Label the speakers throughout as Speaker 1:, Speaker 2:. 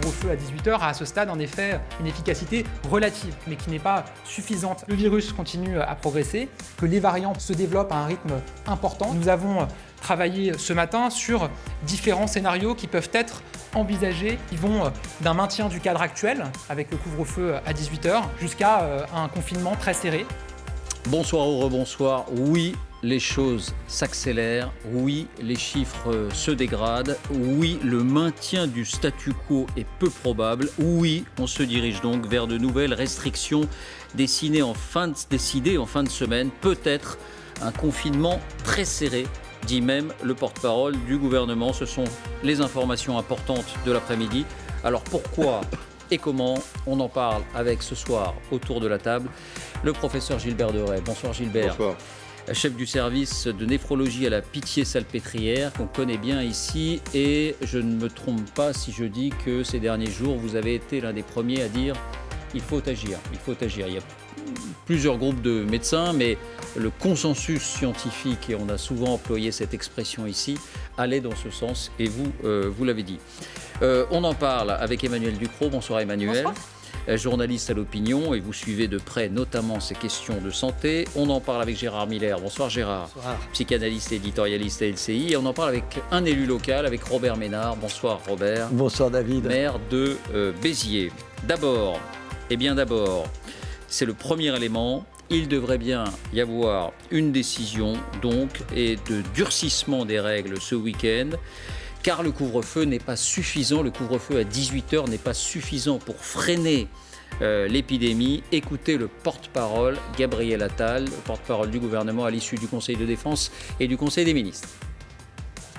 Speaker 1: couvre-feu à 18h a à ce stade en effet une efficacité relative, mais qui n'est pas suffisante. Le virus continue à progresser, que les variants se développent à un rythme important. Nous avons travaillé ce matin sur différents scénarios qui peuvent être envisagés, qui vont d'un maintien du cadre actuel, avec le couvre-feu à 18h, jusqu'à un confinement très serré.
Speaker 2: Bonsoir ou rebonsoir. Oui, les choses s'accélèrent. Oui, les chiffres se dégradent. Oui, le maintien du statu quo est peu probable. Oui, on se dirige donc vers de nouvelles restrictions décidées en fin de semaine. Peut-être un confinement très serré, dit même le porte-parole du gouvernement. Ce sont les informations importantes de l'après-midi. Alors pourquoi et comment? On en parle avec ce soir autour de la table le professeur Gilbert Deray. Bonsoir Gilbert.
Speaker 3: Bonsoir.
Speaker 2: Chef du service de néphrologie à la Pitié-Salpêtrière, qu'on connaît bien ici. Et je ne me trompe pas si je dis que ces derniers jours, vous avez été l'un des premiers à dire il faut agir, il faut agir. Il y a plusieurs groupes de médecins, mais le consensus scientifique, et on a souvent employé cette expression ici, allait dans ce sens, et vous l'avez dit. On en parle avec Emmanuel Ducrot. Bonsoir Emmanuel.
Speaker 4: Bonsoir.
Speaker 2: Journaliste à l'opinion, et vous suivez de près notamment ces questions de santé. On en parle avec Gérard Miller. Bonsoir Gérard.
Speaker 4: Bonsoir.
Speaker 2: Psychanalyste et éditorialiste à LCI. Et on en parle avec un élu local, avec Robert Ménard. Bonsoir Robert.
Speaker 4: Bonsoir David.
Speaker 2: Maire de Béziers. D'abord, c'est le premier élément. Il devrait bien y avoir une décision donc et de durcissement des règles ce week-end. Car le couvre-feu n'est pas suffisant, le couvre-feu à 18h n'est pas suffisant pour freiner l'épidémie. Écoutez le porte-parole, Gabriel Attal, le porte-parole du gouvernement à l'issue du Conseil de défense et du Conseil des ministres.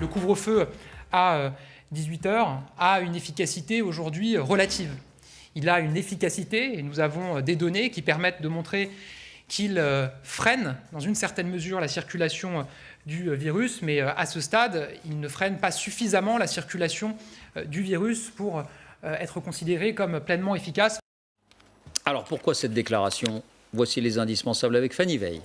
Speaker 1: Le couvre-feu à 18h a une efficacité aujourd'hui relative. Il a une efficacité, et nous avons des données qui permettent de montrer qu'il freine dans une certaine mesure la circulation du virus, mais à ce stade, il ne freine pas suffisamment la circulation du virus pour être considéré comme pleinement efficace.
Speaker 2: Alors pourquoi cette déclaration? Voici les indispensables avec Fanny Veil.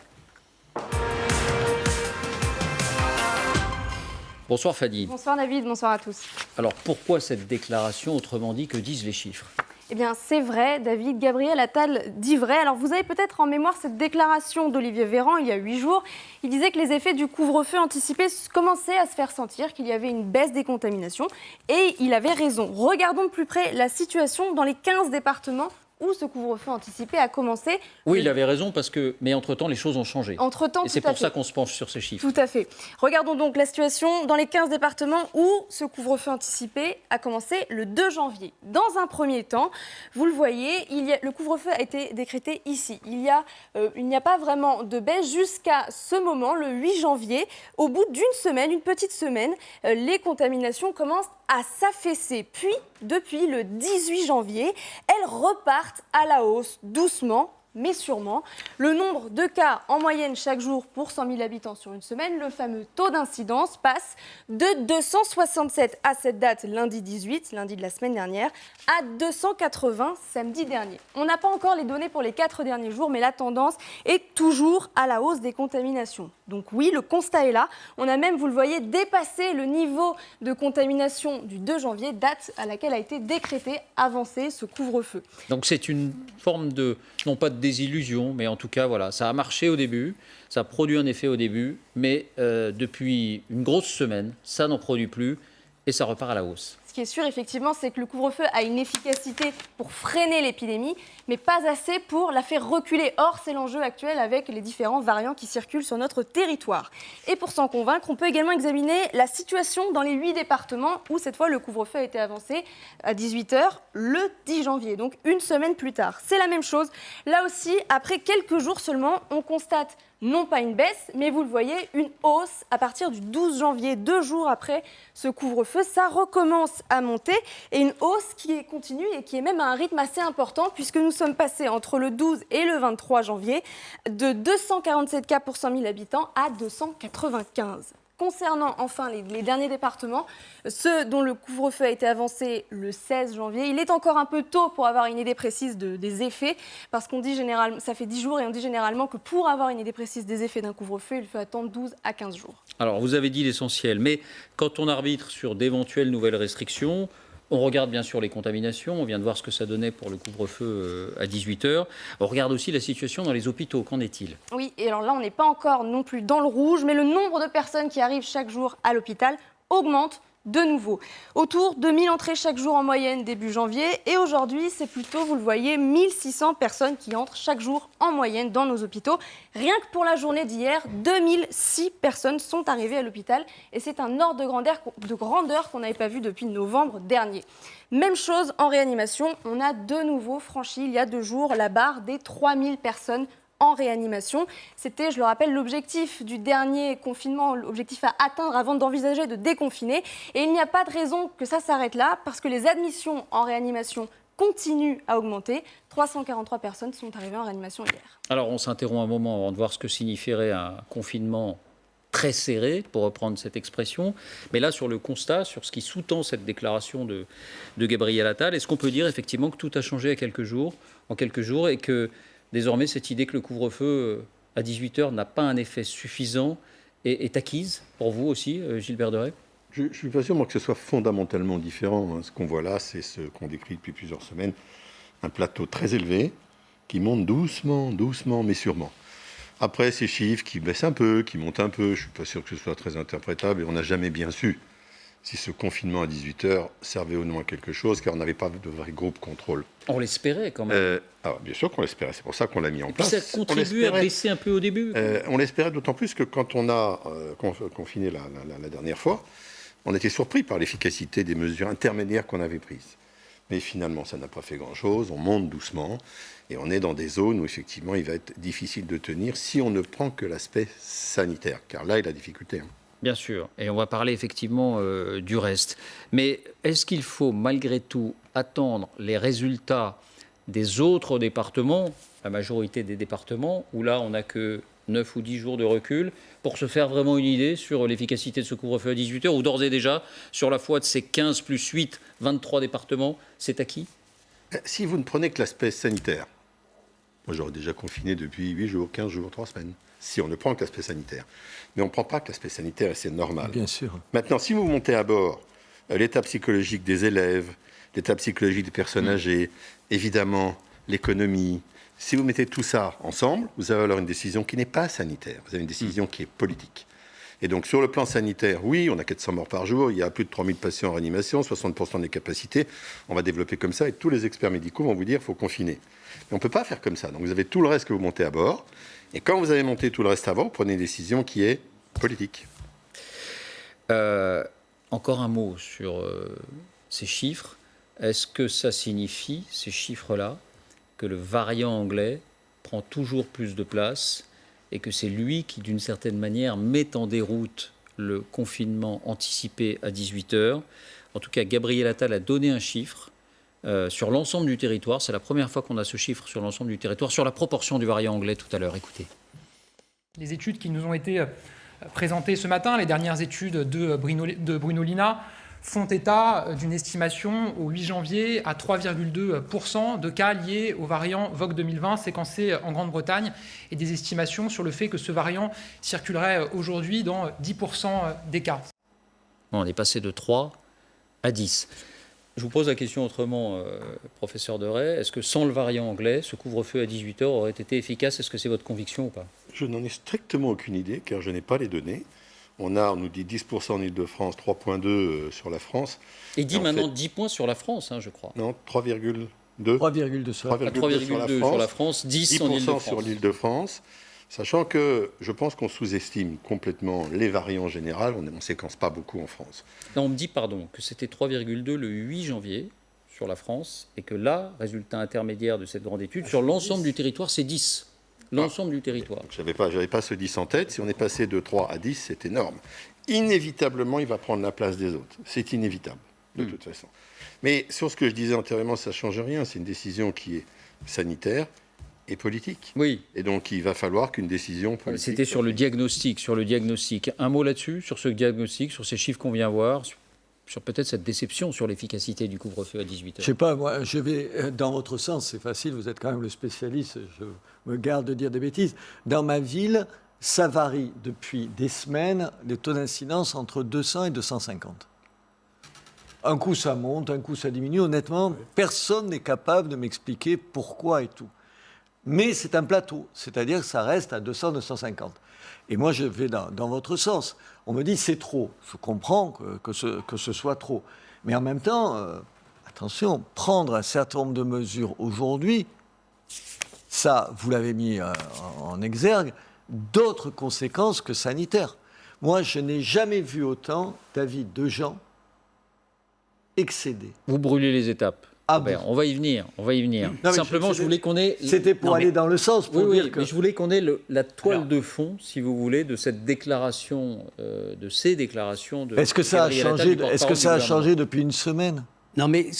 Speaker 2: Bonsoir Fanny.
Speaker 5: Bonsoir David, bonsoir à tous.
Speaker 2: Alors pourquoi cette déclaration? Autrement dit, que disent les chiffres?
Speaker 5: Eh bien, c'est vrai, David, Gabriel Attal dit vrai. Alors, vous avez peut-être en mémoire cette déclaration d'Olivier Véran il y a 8 jours. Il disait que les effets du couvre-feu anticipé commençaient à se faire sentir, qu'il y avait une baisse des contaminations. Et il avait raison. Regardons de plus près la situation dans les 15 départements où ce couvre-feu anticipé a commencé.
Speaker 2: Oui, il avait raison, mais entre-temps, les choses ont changé.
Speaker 5: Entre-temps,
Speaker 2: et c'est pour ça qu'on se penche sur ces chiffres.
Speaker 5: Tout à fait. Regardons donc la situation dans les 15 départements où ce couvre-feu anticipé a commencé le 2 janvier. Dans un premier temps, vous le voyez, le couvre-feu a été décrété ici. Il n'y a pas vraiment de baisse jusqu'à ce moment, le 8 janvier. Au bout d'une semaine, une petite semaine, les contaminations commencent à s'affaisser. Puis, depuis le 18 janvier, elles repartent à la hausse, doucement, mais sûrement. Le nombre de cas en moyenne chaque jour pour 100 000 habitants sur une semaine, le fameux taux d'incidence, passe de 267 à cette date, lundi 18, lundi de la semaine dernière, à 280 samedi dernier. On n'a pas encore les données pour les 4 derniers jours, mais la tendance est toujours à la hausse des contaminations. Donc oui, le constat est là. On a même, vous le voyez, dépassé le niveau de contamination du 2 janvier, date à laquelle a été décrété, avancé ce couvre-feu.
Speaker 2: Donc c'est une forme de, non pas de désillusion, mais en tout cas, voilà, ça a marché au début, ça a produit un effet au début, mais depuis une grosse semaine, ça n'en produit plus et ça repart à la hausse.
Speaker 5: Ce qui est sûr, effectivement, c'est que le couvre-feu a une efficacité pour freiner l'épidémie, mais pas assez pour la faire reculer. Or, c'est l'enjeu actuel avec les différents variants qui circulent sur notre territoire. Et pour s'en convaincre, on peut également examiner la situation dans les 8 départements où, cette fois, le couvre-feu a été avancé à 18h le 10 janvier, donc une semaine plus tard. C'est la même chose. Là aussi, après quelques jours seulement, on constate non pas une baisse, mais vous le voyez, une hausse à partir du 12 janvier, 2 jours après ce couvre-feu. Ça recommence à monter et une hausse qui est continue et qui est même à un rythme assez important puisque nous sommes passés entre le 12 et le 23 janvier de 247 cas pour 100 000 habitants à 295. Concernant enfin les derniers départements, ceux dont le couvre-feu a été avancé le 16 janvier, il est encore un peu tôt pour avoir une idée précise des effets, parce qu'on dit généralement, ça fait 10 jours et on dit généralement que pour avoir une idée précise des effets d'un couvre-feu, il faut attendre 12 à 15 jours.
Speaker 2: Alors vous avez dit l'essentiel, mais quand on arbitre sur d'éventuelles nouvelles restrictions, On regarde bien sûr les contaminations, on vient de voir ce que ça donnait pour le couvre-feu à 18h. On regarde aussi la situation dans les hôpitaux, qu'en est-il?
Speaker 5: Oui, et alors là, on n'est pas encore non plus dans le rouge, mais le nombre de personnes qui arrivent chaque jour à l'hôpital augmente de nouveau. Autour de 1000 entrées chaque jour en moyenne début janvier, et aujourd'hui, c'est plutôt, vous le voyez, 1600 personnes qui entrent chaque jour en moyenne dans nos hôpitaux. Rien que pour la journée d'hier, 2006 personnes sont arrivées à l'hôpital, et c'est un ordre de grandeur qu'on n'avait pas vu depuis novembre dernier. Même chose en réanimation, on a de nouveau franchi il y a 2 jours la barre des 3000 personnes en réanimation. C'était, je le rappelle, l'objectif du dernier confinement, l'objectif à atteindre avant d'envisager de déconfiner. Et il n'y a pas de raison que ça s'arrête là, parce que les admissions en réanimation continuent à augmenter. 343 personnes sont arrivées en réanimation hier.
Speaker 2: Alors on s'interrompt un moment avant de voir ce que signifierait un confinement très serré, pour reprendre cette expression. Mais là, sur le constat, sur ce qui sous-tend cette déclaration de Gabriel Attal, est-ce qu'on peut dire effectivement que tout a changé en quelques jours, et que désormais, cette idée que le couvre-feu à 18h n'a pas un effet suffisant est acquise pour vous aussi, Gilbert Deray?
Speaker 3: Je ne suis pas sûr, moi, que ce soit fondamentalement différent. Ce qu'on voit là, c'est ce qu'on décrit depuis plusieurs semaines, un plateau très élevé qui monte doucement, mais sûrement. Après, ces chiffres qui baissent un peu, qui montent un peu, je ne suis pas sûr que ce soit très interprétable, et on n'a jamais bien su si ce confinement à 18h servait ou non à quelque chose, car on n'avait pas de vrai groupe contrôle.
Speaker 2: On l'espérait quand même.
Speaker 3: Alors, bien sûr qu'on l'espérait, c'est pour ça qu'on l'a mis en place.
Speaker 2: Ça contribue à baisser un peu au début.
Speaker 3: On l'espérait d'autant plus que quand on a confiné la dernière fois, on était surpris par l'efficacité des mesures intermédiaires qu'on avait prises. Mais finalement, ça n'a pas fait grand-chose, on monte doucement, et on est dans des zones où effectivement il va être difficile de tenir si on ne prend que l'aspect sanitaire, car là, il y a la difficulté.
Speaker 2: Bien sûr, et on va parler effectivement du reste. Mais est-ce qu'il faut malgré tout attendre les résultats des autres départements, la majorité des départements, où là on n'a que 9 ou 10 jours de recul, pour se faire vraiment une idée sur l'efficacité de ce couvre-feu à 18h, ou d'ores et déjà, sur la foi de ces 15 plus 8, 23 départements, c'est acquis?
Speaker 3: Si vous ne prenez que l'aspect sanitaire, moi j'aurais déjà confiné depuis 8 jours, 15 jours, 3 semaines, si on ne prend que l'aspect sanitaire. Mais on ne prend pas que l'aspect sanitaire, et c'est normal.
Speaker 4: Bien sûr.
Speaker 3: Maintenant, si vous montez à bord l'état psychologique des élèves, l'état psychologique des personnes âgées, évidemment l'économie, si vous mettez tout ça ensemble, vous avez alors une décision qui n'est pas sanitaire, vous avez une décision qui est politique. Et donc sur le plan sanitaire, oui, on a 400 morts par jour, il y a plus de 3000 patients en réanimation, 60% des capacités, on va développer comme ça, et tous les experts médicaux vont vous dire qu'il faut confiner. Mais on ne peut pas faire comme ça, donc vous avez tout le reste que vous montez à bord, et quand vous avez monté tout le reste avant, vous prenez une décision qui est politique.
Speaker 2: Encore un mot sur ces chiffres. Est-ce que ça signifie, ces chiffres-là, que le variant anglais prend toujours plus de place et que c'est lui qui, d'une certaine manière, met en déroute le confinement anticipé à 18h? En tout cas, Gabriel Attal a donné un chiffre sur l'ensemble du territoire. C'est la première fois qu'on a ce chiffre sur l'ensemble du territoire, sur la proportion du variant anglais tout à l'heure. Écoutez.
Speaker 1: Les études qui nous ont été présentées ce matin, les dernières études de Bruno Lina, font état d'une estimation au 8 janvier à 3,2% de cas liés au variant VOG 2020 séquencé en Grande-Bretagne, et des estimations sur le fait que ce variant circulerait aujourd'hui dans 10% des cas.
Speaker 2: On est passé de 3 à 10. Je vous pose la question autrement, professeur Deray. Est-ce que sans le variant anglais, ce couvre-feu à 18h aurait été efficace? Est-ce que c'est votre conviction ou pas?
Speaker 3: Je n'en ai strictement aucune idée, car je n'ai pas les données. On nous dit 10% en Ile-de-France, 3,2 sur la France.
Speaker 2: Et dit maintenant 10 points sur la France, je crois.
Speaker 3: Non, 3,2.
Speaker 4: 3,2 sur
Speaker 2: la France, 10 en
Speaker 3: 10% sur l'Île-de-France. Sachant que je pense qu'on sous-estime complètement les variants en général. On ne séquence pas beaucoup en France.
Speaker 2: Là, on me dit, que c'était 3,2 le 8 janvier sur la France, et que là, résultat intermédiaire de cette grande étude, sur l'ensemble du territoire, c'est 10. L'ensemble du territoire.
Speaker 3: Je n'avais pas ce 10 en tête. Si on est passé de 3 à 10, c'est énorme. Inévitablement, il va prendre la place des autres. C'est inévitable, de toute façon. Mais sur ce que je disais antérieurement, ça ne change rien. C'est une décision qui est sanitaire et politique.
Speaker 2: Oui.
Speaker 3: Et donc, il va falloir qu'une décision politique...
Speaker 2: C'était sur le diagnostic. Un mot là-dessus, sur ce diagnostic, sur ces chiffres qu'on vient voir, sur peut-être cette déception sur l'efficacité du couvre-feu à 18h.
Speaker 4: Je ne sais pas, moi, je vais dans votre sens, c'est facile, vous êtes quand même le spécialiste, je me garde de dire des bêtises. Dans ma ville, ça varie depuis des semaines, les taux d'incidence entre 200 et 250. Un coup ça monte, un coup ça diminue. Honnêtement, personne n'est capable de m'expliquer pourquoi et tout. Mais c'est un plateau, c'est-à-dire que ça reste à 200-250. Et moi, je vais dans votre sens. On me dit c'est trop. Je comprends que ce soit trop. Mais en même temps, attention, prendre un certain nombre de mesures aujourd'hui, ça, vous l'avez mis en exergue, d'autres conséquences que sanitaires. Moi, je n'ai jamais vu autant, David, de gens excédés.
Speaker 2: Vous brûlez les étapes.
Speaker 4: Ah
Speaker 2: Ben,
Speaker 4: bon.
Speaker 2: on va y venir.
Speaker 4: Non,
Speaker 2: Simplement, je voulais qu'on ait...
Speaker 4: C'était pour
Speaker 2: Non,
Speaker 4: aller dans le sens, pour
Speaker 2: Oui,
Speaker 4: dire que...
Speaker 2: mais je voulais qu'on ait la toile
Speaker 4: Alors.
Speaker 2: de fond, si vous voulez, de cette déclaration, de ces déclarations de
Speaker 4: Est-ce que ça a
Speaker 2: Gabriel Attal,
Speaker 4: changé,
Speaker 2: du
Speaker 4: est-ce que
Speaker 2: porte-parole
Speaker 4: ça a
Speaker 2: du gouvernement.
Speaker 4: changé depuis une semaine?
Speaker 6: Non, mais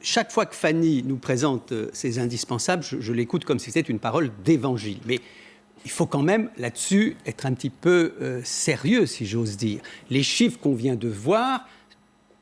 Speaker 6: chaque fois que Fanny nous présente ces indispensables, je l'écoute comme si c'était une parole d'évangile. Mais il faut quand même, là-dessus, être un petit peu sérieux, si j'ose dire. Les chiffres qu'on vient de voir,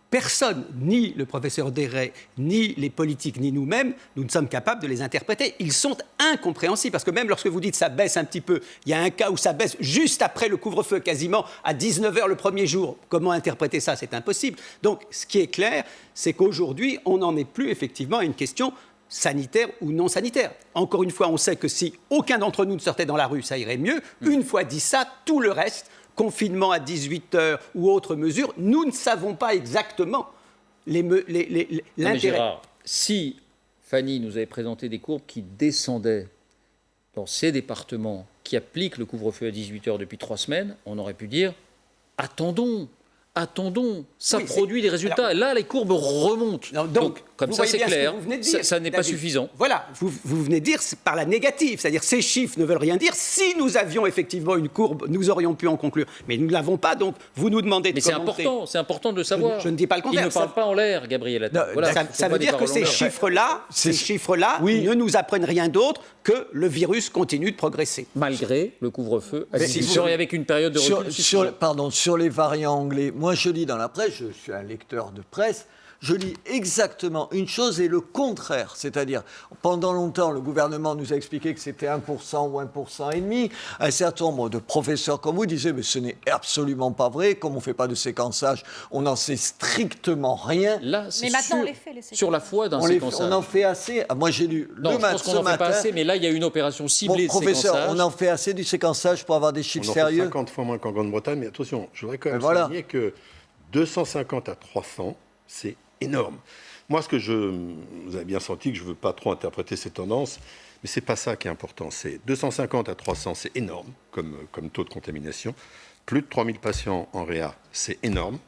Speaker 6: personne, ni le professeur Deray, ni les politiques, ni nous-mêmes, nous ne sommes capables de les interpréter. Ils sont incompréhensibles, parce que même lorsque vous dites ça baisse un petit peu, il y a un cas où ça baisse juste après le couvre-feu, quasiment à 19h le premier jour. Comment interpréter ça? C'est impossible. Donc, ce qui est clair, c'est qu'aujourd'hui, on n'en est plus effectivement à une question sanitaire ou non sanitaire. Encore une fois, on sait que si aucun d'entre nous ne sortait dans la rue, ça irait mieux. Une fois dit ça, tout le reste, confinement à 18h ou autres mesures, nous ne savons pas exactement
Speaker 2: Non, mais
Speaker 6: l'intérêt.
Speaker 2: Gérard, si Fanny nous avait présenté des courbes qui descendaient dans ces départements qui appliquent le couvre-feu à 18h depuis 3 semaines, on aurait pu dire « attendons, ça
Speaker 6: Oui,
Speaker 2: produit des résultats ». Et là, les courbes remontent.
Speaker 6: Non, donc,
Speaker 2: comme
Speaker 6: vous
Speaker 2: ça,
Speaker 6: voyez
Speaker 2: c'est
Speaker 6: bien ce que
Speaker 2: clair,
Speaker 6: vous venez de dire,
Speaker 2: ça n'est pas
Speaker 6: David.
Speaker 2: suffisant.
Speaker 6: Voilà, vous venez de dire c'est par la négative, c'est-à-dire ces chiffres ne veulent rien dire. Si nous avions effectivement une courbe, nous aurions pu en conclure. Mais nous ne l'avons pas, donc vous nous demandez de
Speaker 2: Mais c'est
Speaker 6: commenter.
Speaker 2: important de le savoir.
Speaker 6: Je ne dis pas le contraire.
Speaker 2: Il ne parle pas en l'air, Gabriel Attal.
Speaker 4: Non,
Speaker 2: Voilà,
Speaker 6: Ça,
Speaker 2: faut
Speaker 6: ça
Speaker 2: pas
Speaker 6: veut
Speaker 2: des
Speaker 6: dire que
Speaker 2: paroles en l'air.
Speaker 6: ces chiffres-là
Speaker 4: Oui.
Speaker 6: ne nous apprennent rien d'autre que le virus continue de progresser.
Speaker 2: Malgré le couvre-feu à
Speaker 4: Mais
Speaker 2: 18h et avec une période de recul suffisante.
Speaker 4: Sur les variants anglais, moi je lis dans la presse, je suis un lecteur de presse, je lis exactement une chose et le contraire. C'est-à-dire, pendant longtemps, le gouvernement nous a expliqué que c'était 1% ou 1,5%. Un certain nombre de professeurs comme vous disaient, mais ce n'est absolument pas vrai. Comme on ne fait pas de séquençage, on n'en sait strictement rien.
Speaker 2: Là, c'est
Speaker 5: Mais maintenant,
Speaker 2: sur,
Speaker 5: on les fait, les
Speaker 2: sur la foi d'un
Speaker 4: On
Speaker 2: séquençage.
Speaker 4: en fait assez. Ah, moi, j'ai lu
Speaker 2: Non,
Speaker 4: le
Speaker 2: je
Speaker 4: matin
Speaker 2: pense qu'on
Speaker 4: ce
Speaker 2: n'en fait
Speaker 4: matin.
Speaker 2: pas assez, mais là, il y a une opération ciblée
Speaker 4: Mon professeur,
Speaker 2: de séquençage.
Speaker 4: on en fait assez du séquençage pour avoir des
Speaker 3: On
Speaker 4: chiffres
Speaker 3: en fait
Speaker 4: sérieux.
Speaker 3: 50 fois moins qu'en Grande-Bretagne, mais attention, je voudrais quand même
Speaker 4: Voilà.
Speaker 3: souligner que 250 à 300, c'est énorme. Moi, vous avez bien senti que je ne veux pas trop interpréter ces tendances, mais ce n'est pas ça qui est important. C'est 250 à 300, c'est énorme comme taux de contamination. Plus de 3000 patients en réa, c'est énorme.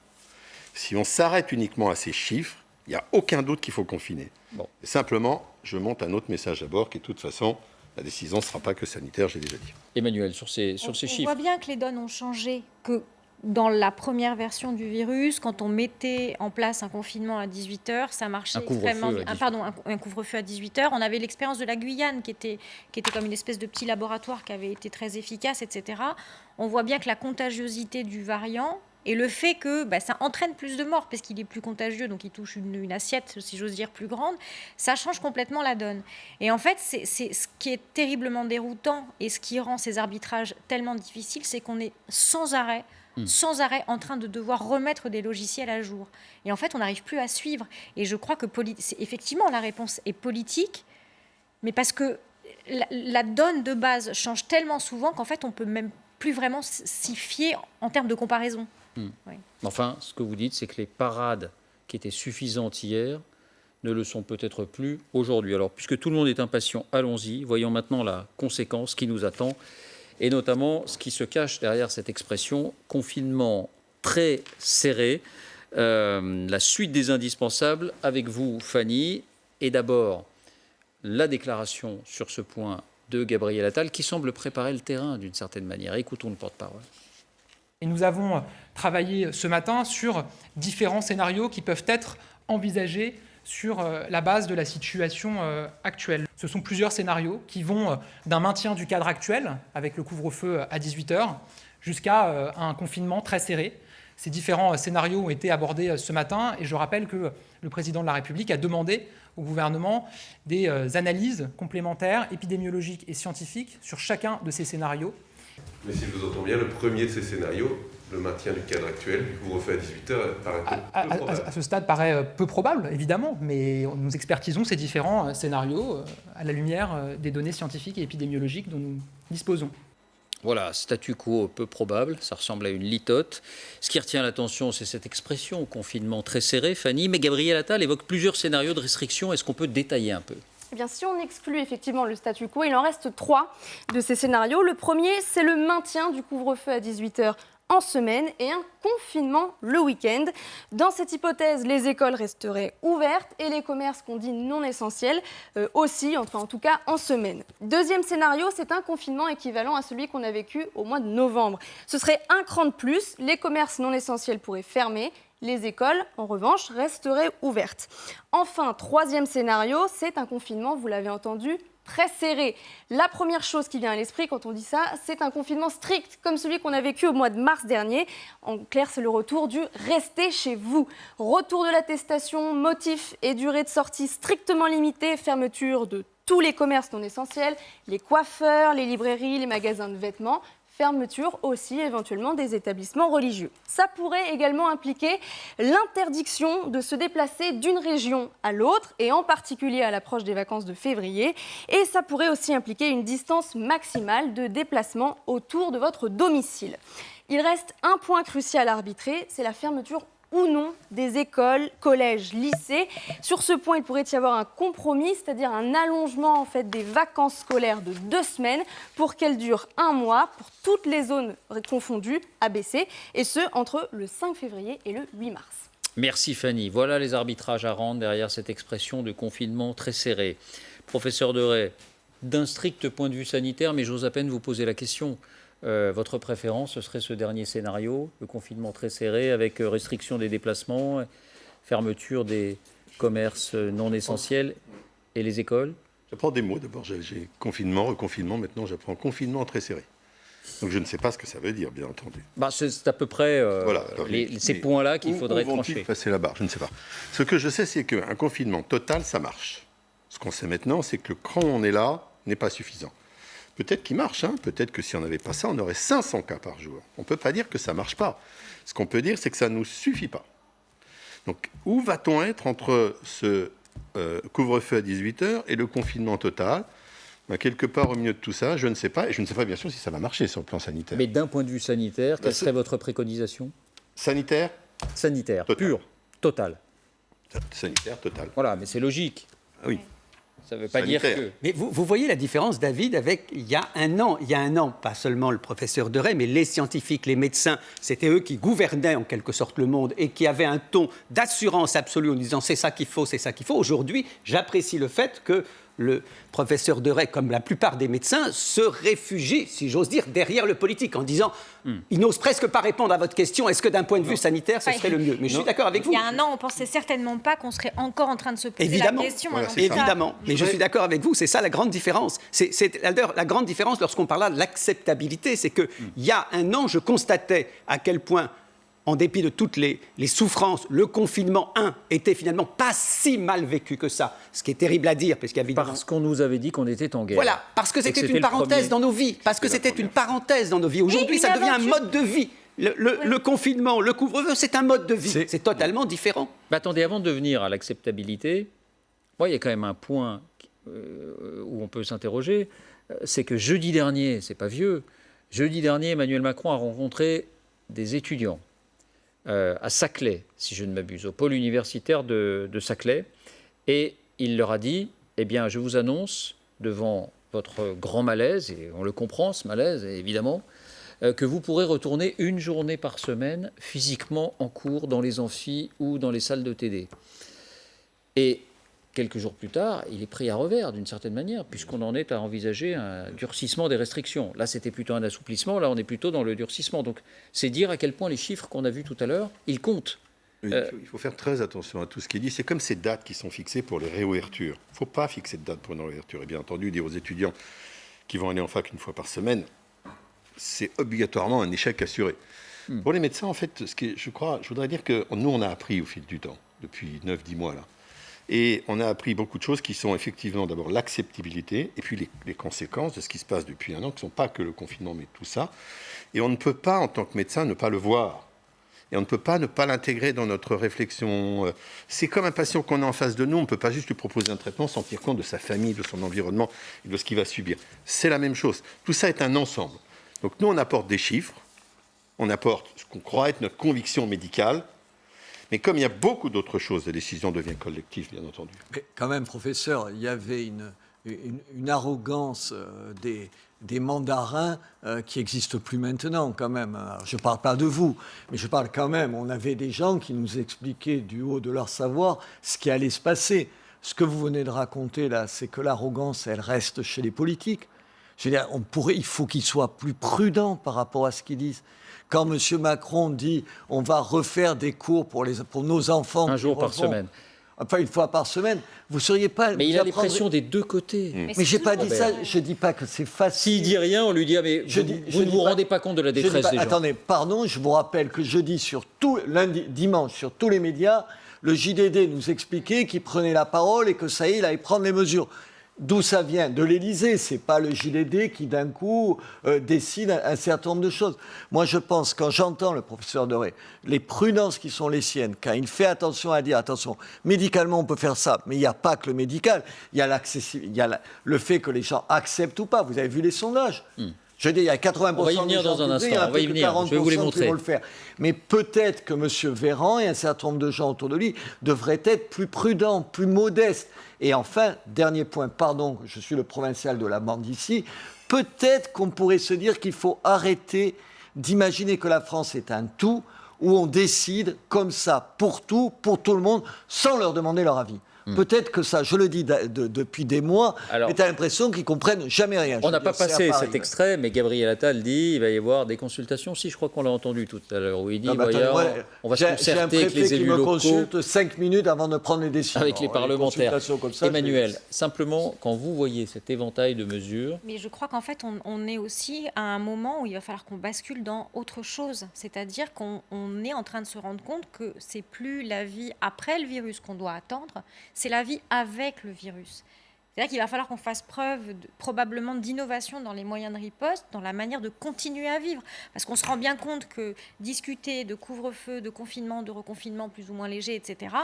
Speaker 3: Si on s'arrête uniquement à ces chiffres, il n'y a aucun doute qu'il faut confiner.
Speaker 2: Bon.
Speaker 3: Et simplement, je monte un autre message à bord qui, de toute façon, la décision ne sera pas que sanitaire, j'ai déjà dit.
Speaker 2: Emmanuel, sur ces
Speaker 7: On
Speaker 2: chiffres.
Speaker 7: voit bien que les donnes ont changé, que dans la première version du virus, quand on mettait en place un confinement à 18h, ça marchait
Speaker 2: Un couvre-feu
Speaker 7: extrêmement
Speaker 2: à
Speaker 7: bien.
Speaker 2: 18h.
Speaker 7: Un couvre-feu à 18h. On avait l'expérience de la Guyane qui était comme une espèce de petit laboratoire qui avait été très efficace, etc. On voit bien que la contagiosité du variant et le fait que ça entraîne plus de morts parce qu'il est plus contagieux, donc il touche une assiette, si j'ose dire, plus grande, ça change complètement la donne. Et en fait, c'est ce qui est terriblement déroutant et ce qui rend ces arbitrages tellement difficiles, c'est qu'on est sans arrêt en train de devoir remettre des logiciels à jour. Et en fait, on n'arrive plus à suivre. Et je crois que effectivement, la réponse est politique, mais parce que la donne de base change tellement souvent qu'en fait, on ne peut même plus vraiment s'y fier en termes de comparaison. Oui.
Speaker 2: Enfin, ce que vous dites, c'est que les parades qui étaient suffisantes hier ne le sont peut-être plus aujourd'hui. Alors, puisque tout le monde est impatient, allons-y. Voyons maintenant la conséquence qui nous attend, et notamment ce qui se cache derrière cette expression confinement très serré. La suite des indispensables avec vous, Fanny, et d'abord la déclaration sur ce point de Gabriel Attal qui semble préparer le terrain d'une certaine manière. Écoutons le porte-parole.
Speaker 1: Et nous avons travaillé ce matin sur différents scénarios qui peuvent être envisagés sur la base de la situation actuelle. Ce sont plusieurs scénarios qui vont d'un maintien du cadre actuel, avec le couvre-feu à 18h, jusqu'à un confinement très serré. Ces différents scénarios ont été abordés ce matin, et je rappelle que le président de la République a demandé au gouvernement des analyses complémentaires, épidémiologiques et scientifiques sur chacun de ces scénarios.
Speaker 8: Mais si je vous entends bien, le premier de ces scénarios le maintien du cadre actuel du couvre-feu à 18h paraît peu probable.
Speaker 1: À ce stade, paraît peu probable, évidemment, mais nous expertisons ces différents scénarios à la lumière des données scientifiques et épidémiologiques dont nous disposons.
Speaker 2: Voilà, statu quo peu probable, ça ressemble à une litote. Ce qui retient l'attention, c'est cette expression, confinement très serré, Fanny, mais Gabriel Attal évoque plusieurs scénarios de restriction. Est-ce qu'on peut détailler un peu ?
Speaker 5: Eh bien, si on exclut effectivement le statu quo, il en reste 3 de ces scénarios. Le premier, c'est le maintien du couvre-feu à 18h en semaine et un confinement le week-end. Dans cette hypothèse, les écoles resteraient ouvertes et les commerces qu'on dit non essentiels aussi, enfin en tout cas en semaine. Deuxième scénario, c'est un confinement équivalent à celui qu'on a vécu au mois de novembre. Ce serait un cran de plus, les commerces non essentiels pourraient fermer. Les écoles, en revanche, resteraient ouvertes. Enfin, troisième scénario, c'est un confinement, vous l'avez entendu, très serré. La première chose qui vient à l'esprit quand on dit ça, c'est un confinement strict, comme celui qu'on a vécu au mois de mars dernier. En clair, c'est le retour du « restez chez vous ». Retour de l'attestation, motif et durée de sortie strictement limitée, fermeture de tous les commerces non essentiels, les coiffeurs, les librairies, les magasins de vêtements, fermeture aussi éventuellement des établissements religieux. Ça pourrait également impliquer l'interdiction de se déplacer d'une région à l'autre et en particulier à l'approche des vacances de février. Et ça pourrait aussi impliquer une distance maximale de déplacement autour de votre domicile. Il reste un point crucial à arbitrer, c'est la fermeture ou non des écoles, collèges, lycées. Sur ce point, il pourrait y avoir un compromis, c'est-à-dire un allongement en fait, des vacances scolaires de 2 semaines pour qu'elles durent 1 mois pour toutes les zones confondues, ABC, et ce, entre le 5 février et le 8 mars.
Speaker 2: Merci Fanny. Voilà les arbitrages à rendre derrière cette expression de confinement très serré. Professeur Deray, d'un strict point de vue sanitaire, mais j'ose à peine vous poser la question. Votre préférence, ce serait ce dernier scénario, le confinement très serré avec restriction des déplacements, fermeture des commerces non essentiels et les écoles ?
Speaker 3: J'apprends des mots. D'abord, j'ai confinement, reconfinement. Maintenant, j'apprends confinement très serré. Donc, je ne sais pas ce que ça veut dire, bien entendu.
Speaker 2: C'est à peu près
Speaker 3: voilà. Alors,
Speaker 2: ces points-là qu'il faudrait trancher.
Speaker 3: Passer la barre, je ne sais pas. Ce que je sais, c'est qu'un confinement total, ça marche. Ce qu'on sait maintenant, c'est que le cran où on est là n'est pas suffisant. Peut-être qu'il marche, hein. Peut-être que si on n'avait pas ça, on aurait 500 cas par jour. On ne peut pas dire que ça ne marche pas. Ce qu'on peut dire, c'est que ça ne nous suffit pas. Donc, où va-t-on être entre ce couvre-feu à 18h et le confinement total ? Quelque part au milieu de tout ça, je ne sais pas. Et je ne sais pas, bien sûr, si ça va marcher sur le plan sanitaire.
Speaker 2: Mais d'un point de vue sanitaire, quelle serait votre préconisation ?
Speaker 3: Sanitaire ?
Speaker 2: Sanitaire,
Speaker 3: total.
Speaker 2: Pur, total.
Speaker 3: Sanitaire, total.
Speaker 2: Voilà, mais c'est logique.
Speaker 3: Ah oui.
Speaker 2: Ça ne veut pas dire que...
Speaker 6: Mais vous voyez la différence, David, avec il y a un an, pas seulement le professeur Deray, mais les scientifiques, les médecins, c'était eux qui gouvernaient en quelque sorte le monde et qui avaient un ton d'assurance absolue en disant c'est ça qu'il faut, c'est ça qu'il faut. Aujourd'hui, j'apprécie le fait que le professeur Deray, comme la plupart des médecins, se réfugie, si j'ose dire, derrière le politique en disant il n'ose presque pas répondre à votre question, est-ce que d'un point de vue sanitaire, ce serait le mieux ? Mais je suis d'accord avec vous.
Speaker 7: Il y a un an, on ne pensait certainement pas qu'on serait encore en train de se poser la question.
Speaker 3: Voilà,
Speaker 6: Évidemment, mais je suis d'accord avec vous, c'est ça la grande différence. C'est la grande différence lorsqu'on parle de l'acceptabilité, c'est qu'il y a un an, je constatais à quel point, en dépit de toutes les souffrances, le confinement 1 était finalement pas si mal vécu que ça. Ce qui est terrible à dire, parce qu'il y a évidemment...
Speaker 2: Parce qu'on nous avait dit qu'on était en guerre.
Speaker 6: Voilà, parce que c'était une parenthèse dans nos vies. Parce que c'était une parenthèse dans nos vies. Aujourd'hui, ça devient un mode de vie. Le confinement, le couvre-feu, c'est un mode de vie. C'est totalement différent.
Speaker 2: Mais attendez, avant de venir à l'acceptabilité, moi, il y a quand même un point où on peut s'interroger. C'est que jeudi dernier, c'est pas vieux, jeudi dernier, Emmanuel Macron a rencontré des étudiants à Saclay, si je ne m'abuse, au pôle universitaire de Saclay. Et il leur a dit, eh bien, je vous annonce, devant votre grand malaise, et on le comprend, ce malaise, évidemment, que vous pourrez retourner 1 journée par semaine physiquement en cours dans les amphis ou dans les salles de TD. Et quelques jours plus tard, il est pris à revers d'une certaine manière, puisqu'on en est à envisager un durcissement des restrictions. Là, c'était plutôt un assouplissement, là, on est plutôt dans le durcissement. Donc, c'est dire à quel point les chiffres qu'on a vus tout à l'heure, ils comptent.
Speaker 3: Il faut faire très attention à tout ce qui est dit. C'est comme ces dates qui sont fixées pour les réouvertures. Il ne faut pas fixer de date pour une réouverture. Et bien entendu, dire aux étudiants qui vont aller en fac 1 fois par semaine, c'est obligatoirement un échec assuré. Pour les médecins, en fait, je voudrais dire que nous, on a appris au fil du temps, depuis 9-10 mois, là, Et on a appris beaucoup de choses qui sont effectivement d'abord l'acceptabilité et puis les conséquences de ce qui se passe depuis un an, qui ne sont pas que le confinement, mais tout ça. Et on ne peut pas, en tant que médecin, ne pas le voir. Et on ne peut pas ne pas l'intégrer dans notre réflexion. C'est comme un patient qu'on a en face de nous, on ne peut pas juste lui proposer un traitement sans tenir compte de sa famille, de son environnement et de ce qu'il va subir. C'est la même chose. Tout ça est un ensemble. Donc nous, on apporte des chiffres, on apporte ce qu'on croit être notre conviction médicale, mais comme il y a beaucoup d'autres choses, la décision devient collective, bien entendu.
Speaker 4: Mais quand même, professeur, il y avait une arrogance des mandarins qui n'existe plus maintenant, quand même. Alors, je ne parle pas de vous, mais je parle quand même. On avait des gens qui nous expliquaient du haut de leur savoir ce qui allait se passer. Ce que vous venez de raconter, là, c'est que l'arrogance, elle reste chez les politiques. Je veux dire, il faut qu'ils soient plus prudents par rapport à ce qu'ils disent. Quand M. Macron dit on va refaire des cours pour nos enfants...
Speaker 2: Un jour par semaine.
Speaker 4: Enfin, une fois par semaine, vous ne seriez pas...
Speaker 2: Mais il a les pressions des deux côtés.
Speaker 4: Mais je n'ai pas dit ça, je ne dis pas que c'est facile.
Speaker 2: S'il dit rien, on lui dit, ah, mais vous ne vous rendez pas compte de la détresse des gens.
Speaker 4: Attendez, pardon, je vous rappelle que jeudi, dimanche, sur tous les médias, le JDD nous expliquait qu'il prenait la parole et que ça y est, il allait prendre les mesures. D'où ça vient? De l'Élysée. Ce n'est pas le JDD qui, d'un coup, décide un certain nombre de choses. Moi, je pense, quand j'entends le professeur Doré, les prudences qui sont les siennes, quand il fait attention à dire, attention, médicalement, on peut faire ça, mais il n'y a pas que le médical. Il y a le fait que les gens acceptent ou pas. Vous avez vu les sondages. Je dis, il y a 80%
Speaker 2: on va y venir dans un instant, on va y venir, je vais vous les montrer.
Speaker 4: Vont le faire. Mais peut-être que M. Véran et un certain nombre de gens autour de lui devraient être plus prudents, plus modestes. Et enfin, dernier point, pardon, je suis le provincial de la bande ici, peut-être qu'on pourrait se dire qu'il faut arrêter d'imaginer que la France est un tout, où on décide comme ça, pour tout le monde, sans leur demander leur avis. Peut-être que ça, je le dis depuis des mois, mais tu as l'impression qu'ils ne comprennent jamais rien.
Speaker 2: On n'a pas passé cet extrait, mais Gabriel Attal dit qu'il va y avoir des consultations. Si, je crois qu'on l'a entendu tout à l'heure, où il dit on va se concerter avec les élus locaux.
Speaker 4: J'ai un préfet qui me consulte 5 minutes avant de prendre les décisions.
Speaker 2: Avec les parlementaires.
Speaker 4: Comme ça,
Speaker 2: Emmanuel, simplement, quand vous voyez cet éventail de mesures...
Speaker 7: Mais je crois qu'en fait, on est aussi à un moment où il va falloir qu'on bascule dans autre chose. C'est-à-dire qu'on est en train de se rendre compte que c'est plus la vie après le virus qu'on doit attendre, c'est la vie avec le virus. C'est-à-dire qu'il va falloir qu'on fasse preuve probablement d'innovation dans les moyens de riposte, dans la manière de continuer à vivre. Parce qu'on se rend bien compte que discuter de couvre-feu, de confinement, de reconfinement plus ou moins léger, etc.,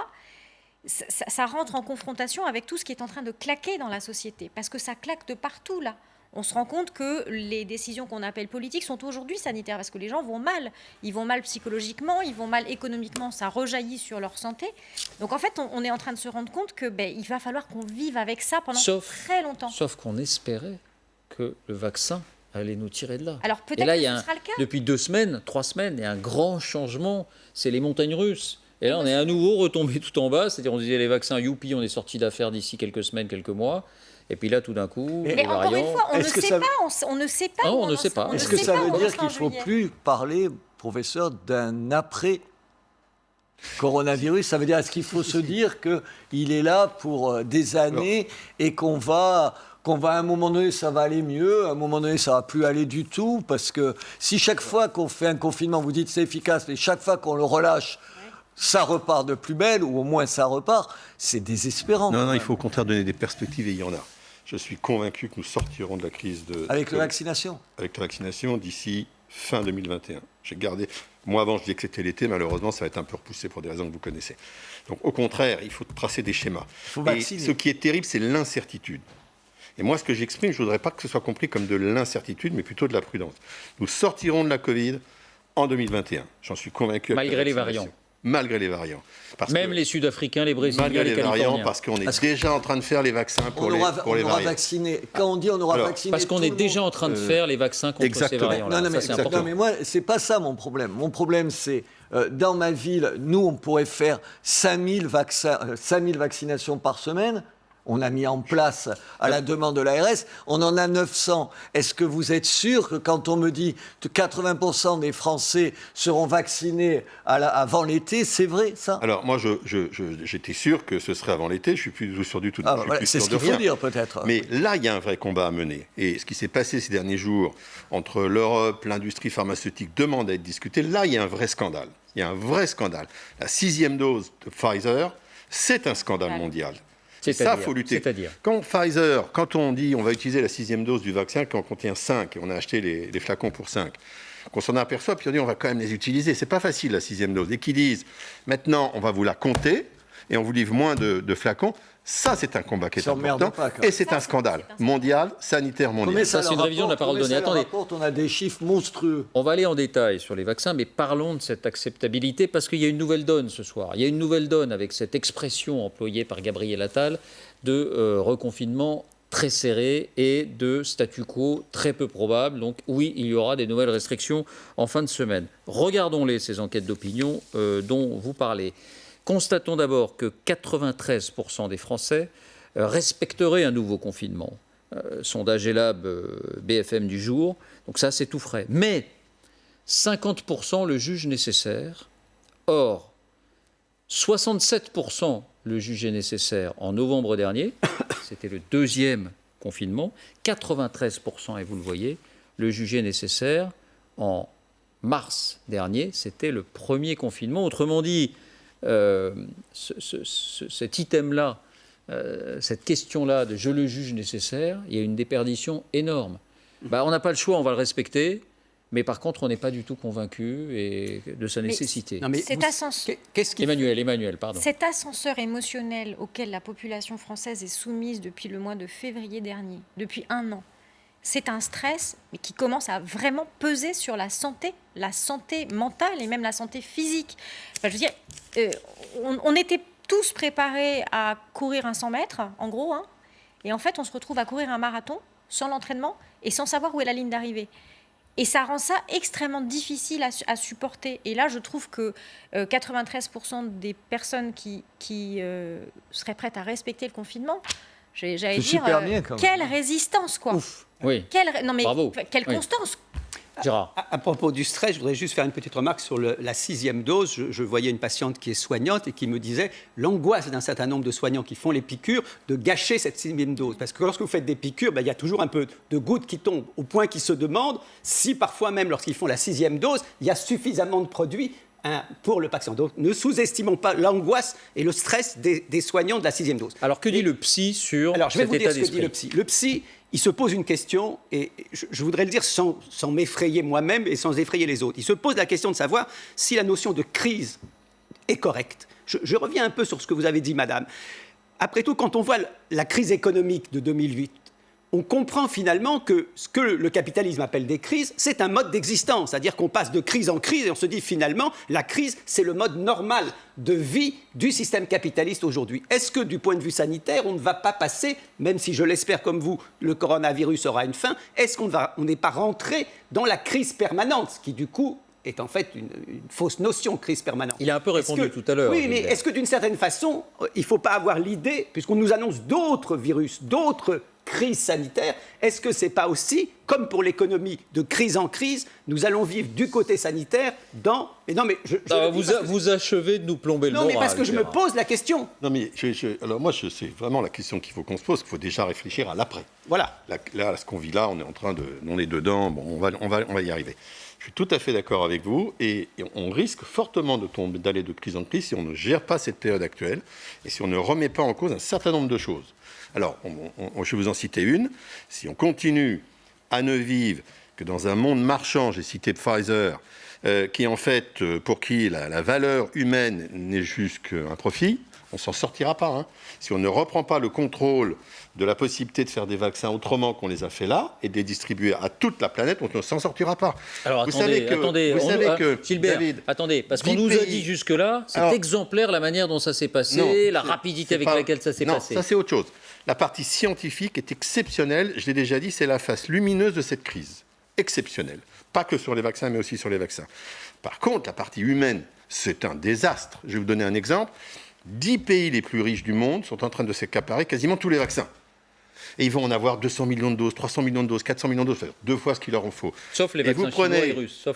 Speaker 7: ça rentre en confrontation avec tout ce qui est en train de claquer dans la société. Parce que ça claque de partout, là. On se rend compte que les décisions qu'on appelle politiques sont aujourd'hui sanitaires parce que les gens vont mal. Ils vont mal psychologiquement, ils vont mal économiquement, ça rejaillit sur leur santé. Donc en fait, on est en train de se rendre compte que il va falloir qu'on vive avec ça pendant très longtemps.
Speaker 2: Sauf qu'on espérait que le vaccin allait nous tirer de là.
Speaker 7: Alors peut-être
Speaker 2: et là,
Speaker 7: que ce sera le cas.
Speaker 2: Depuis 3 semaines, il y a un grand changement, c'est les montagnes russes. Et là, on est à nouveau retombé tout en bas, c'est-à-dire on disait les vaccins, youpi, on est sorti d'affaire d'ici quelques semaines, quelques mois. Et puis là, tout d'un coup, les variants...
Speaker 7: encore une fois, on ne sait pas. On ne sait pas.
Speaker 2: On ne sait pas.
Speaker 4: Est-ce que ça veut dire qu'il ne faut plus parler, professeur, d'un après-coronavirus? Ça veut dire, est-ce qu'il faut se dire qu'il est là pour des années et qu'on va à un moment donné, ça va aller mieux, à un moment donné, ça ne va plus aller du tout? Parce que si chaque fois qu'on fait un confinement, vous dites c'est efficace, mais chaque fois qu'on le relâche, ça repart de plus belle, ou au moins ça repart, c'est désespérant.
Speaker 3: Non, il faut au contraire donner des perspectives, et il y en a. Je suis convaincu que nous sortirons de la crise
Speaker 4: avec la vaccination.
Speaker 3: Avec la vaccination d'ici fin 2021. Moi, avant, je disais que c'était l'été. Malheureusement, ça va être un peu repoussé pour des raisons que vous connaissez. Donc, au contraire, il faut tracer des schémas. Et ce qui est terrible, c'est l'incertitude. Et moi, ce que j'exprime, je ne voudrais pas que ce soit compris comme de l'incertitude, mais plutôt de la prudence. Nous sortirons de la Covid en 2021. J'en suis convaincu.
Speaker 2: Malgré les variants.
Speaker 3: Malgré les variants.
Speaker 2: Même les Sud-Africains, les Brésiliens,
Speaker 3: malgré
Speaker 2: les
Speaker 3: variants,
Speaker 2: Californiens.
Speaker 3: parce qu'on est déjà en train de faire les vaccins pour les variants.
Speaker 4: Vacciné. Quand on dit on aura vacciné
Speaker 2: parce qu'on est déjà en train de faire les vaccins contre ces variants-là.
Speaker 4: Non, mais moi, c'est pas ça mon problème. Mon problème, c'est dans ma ville, nous, on pourrait faire 5000 vaccinations par semaine. On a mis en place, à la demande de l'ARS, on en a 900. Est-ce que vous êtes sûr que quand on me dit que 80% des Français seront vaccinés avant l'été, c'est vrai, ça?
Speaker 3: Alors, moi, j'étais sûr que ce serait avant l'été. Je suis plus sûr du tout.
Speaker 4: C'est ce qu'il faut dire, peut-être.
Speaker 3: Mais là, il y a un vrai combat à mener. Et ce qui s'est passé ces derniers jours entre l'Europe, l'industrie pharmaceutique demande à être discutée. Là, il y a un vrai scandale. Il y a un vrai scandale. La 6e dose de Pfizer, C'est un scandale mondial. Et ça,
Speaker 2: C'est-à-dire,
Speaker 3: il faut lutter.
Speaker 2: c'est-à-dire
Speaker 3: Quand Pfizer, quand on dit on va utiliser la 6e dose du vaccin qui en contient 5, et on a acheté les flacons pour 5, qu'on s'en aperçoit, puis on dit on va quand même les utiliser. C'est pas facile, la 6e dose. Et qu'ils disent maintenant, on va vous la compter, et on vous livre moins de flacons, ça, c'est un combat qui est important. Et c'est un scandale mondial, sanitaire mondial.
Speaker 2: Ça, c'est une révision de la parole donnée. Attendez.
Speaker 4: On a des chiffres monstrueux.
Speaker 2: On va aller en détail sur les vaccins, mais parlons de cette acceptabilité, parce qu'il y a une nouvelle donne ce soir. Il y a une nouvelle donne avec cette expression employée par Gabriel Attal de reconfinement très serré et de statu quo très peu probable. Donc oui, il y aura des nouvelles restrictions en fin de semaine. Regardons-les, ces enquêtes d'opinion dont vous parlez. Constatons d'abord que 93% des Français respecteraient un nouveau confinement. Sondage Elab BFM du jour, donc ça c'est tout frais. Mais 50% le jugent nécessaire. Or, 67% le jugeaient nécessaire en novembre dernier, c'était le deuxième confinement. 93%, et vous le voyez, le jugeaient nécessaire en mars dernier, c'était le premier confinement. Autrement dit, cet item-là, cette question-là de « je le juge nécessaire », il y a une déperdition énorme. On n'a pas le choix, on va le respecter, mais par contre, on n'est pas du tout convaincu de sa nécessité. Emmanuel, pardon.
Speaker 7: Cet ascenseur émotionnel auquel la population française est soumise depuis le mois de février dernier, depuis 1 an, c'est un stress mais qui commence à vraiment peser sur la santé mentale et même la santé physique. Enfin, je veux dire, on était tous préparés à courir un 100 mètres, en gros, hein, et en fait, on se retrouve à courir un marathon sans l'entraînement et sans savoir où est la ligne d'arrivée. Et ça rend ça extrêmement difficile à supporter. Et là, je trouve que 93% des personnes qui seraient prêtes à respecter le confinement, j'allais dire, quelle résistance, quoi.
Speaker 2: Ouf. Oui.
Speaker 7: Bravo. Quelle constance.
Speaker 2: Gérard.
Speaker 6: À propos du stress, je voudrais juste faire une petite remarque sur la 6e dose. Je voyais une patiente qui est soignante et qui me disait l'angoisse d'un certain nombre de soignants qui font les piqûres de gâcher cette 6e dose. Parce que lorsque vous faites des piqûres, il y a toujours un peu de gouttes qui tombent, au point qu'ils se demandent si parfois même lorsqu'ils font la 6e dose, il y a suffisamment de produits pour le patient. Donc ne sous-estimons pas l'angoisse et le stress des soignants de la 6e dose.
Speaker 2: Alors que dit le psy sur
Speaker 6: Alors, je vais
Speaker 2: cet
Speaker 6: vous dire
Speaker 2: état
Speaker 6: ce que dit le psy. Le psy, il se pose une question, et je voudrais le dire sans m'effrayer moi-même et sans effrayer les autres. Il se pose la question de savoir si la notion de crise est correcte. Je reviens un peu sur ce que vous avez dit, madame. Après tout, quand on voit la crise économique de 2008, on comprend finalement que ce que le capitalisme appelle des crises, c'est un mode d'existence. C'est-à-dire qu'on passe de crise en crise et on se dit finalement, la crise, c'est le mode normal de vie du système capitaliste aujourd'hui. Est-ce que du point de vue sanitaire, on ne va pas passer, même si je l'espère comme vous, le coronavirus aura une fin, est-ce qu'on n'est pas rentré dans la crise permanente, ce qui du coup est en fait une fausse notion, crise permanente.
Speaker 2: Il a un peu répondu tout à l'heure.
Speaker 6: Oui, mais est-ce que d'une certaine façon, il ne faut pas avoir l'idée, puisqu'on nous annonce d'autres virus, d'autres crises sanitaires, est-ce que ce n'est pas aussi, comme pour l'économie, de crise en crise, nous allons vivre du côté sanitaire dans... Mais non, mais
Speaker 2: vous achevez de nous plomber le moral.
Speaker 6: Non, mais parce que je me pose la question.
Speaker 3: Non, mais alors moi, c'est vraiment la question qu'il faut qu'on se pose, qu'il faut déjà réfléchir à l'après.
Speaker 6: Voilà.
Speaker 3: Là, ce qu'on vit là, on est en train de... On est dedans, bon, on va y arriver. Je suis tout à fait d'accord avec vous, et on risque fortement d'aller de crise en crise si on ne gère pas cette période actuelle, et si on ne remet pas en cause un certain nombre de choses. Alors, je vais vous en citer une. Si on continue à ne vivre que dans un monde marchand, j'ai cité Pfizer, qui en fait, pour qui la valeur humaine n'est juste qu'un profit, on ne s'en sortira pas. Hein. Si on ne reprend pas le contrôle de la possibilité de faire des vaccins autrement qu'on les a fait là, et de les distribuer à toute la planète, on ne s'en sortira pas.
Speaker 2: Alors attendez, Gilbert, attendez, parce qu'on nous a dit jusque-là, c'est exemplaire la manière dont ça s'est passé, la rapidité avec laquelle ça s'est passé.
Speaker 3: Ça c'est autre chose. La partie scientifique est exceptionnelle, je l'ai déjà dit, c'est la face lumineuse de cette crise. Exceptionnelle. Pas que sur les vaccins, mais aussi sur les vaccins. Par contre, la partie humaine, c'est un désastre. Je vais vous donner un exemple. 10 pays les plus riches du monde sont en train de s'accaparer quasiment tous les vaccins. Et ils vont en avoir 200 millions de doses, 300 millions de doses, 400 millions de doses, c'est-à-dire 2 fois ce qu'il leur en faut.
Speaker 2: Sauf les vaccins chinois et russes,